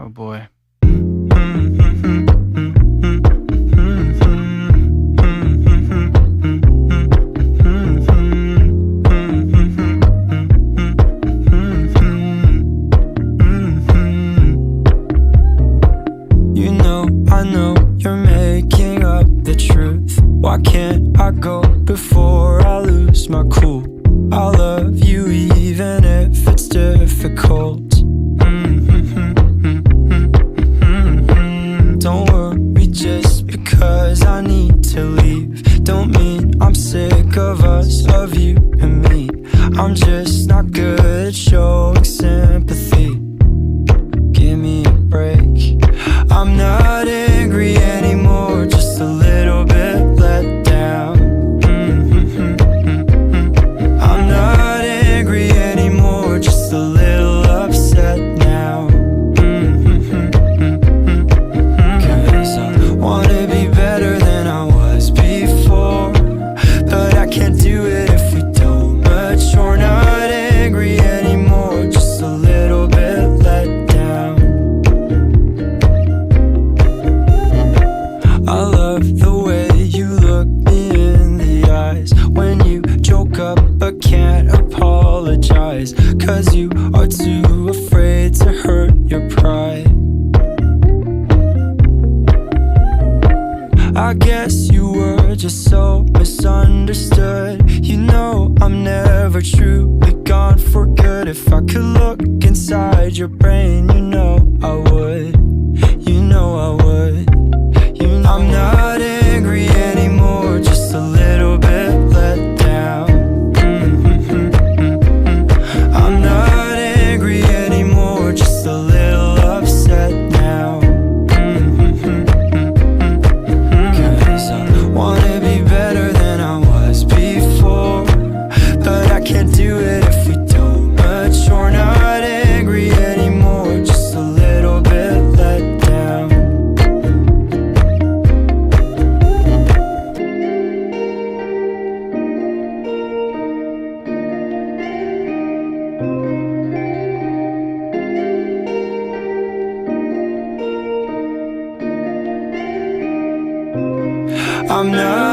Oh boy. You know, I know you're making up the truth. Why can't I go before I lose my cool? I love you even if it's difficult. Don't worry just because I need to leave. Don't mean I'm sick of us, of you and me. I'm just not good at showing sympathy. Give me a break. I'm not angry anymore, just a little bit let down. I'm not angry anymore, just a little upset now. Cause I wanna be better than I was before, but I can't do it if we don't mature. Not angry anymore, just a little bit let down. I love the way you look me in the eyes when you joke up but can't apologize, cause you are too afraid to hurt your pride. I guess you were just so misunderstood. You know I'm never truly gone for good. If I could look inside your brain, you know I would. You know I would. I'm not angry anymore, just a little bit let down. I'm not angry anymore, just a little upset now. Cause I wanna be better than I was before, but I can't do it if we don't mature. Not angry anymore, just a little bit let down. I'm not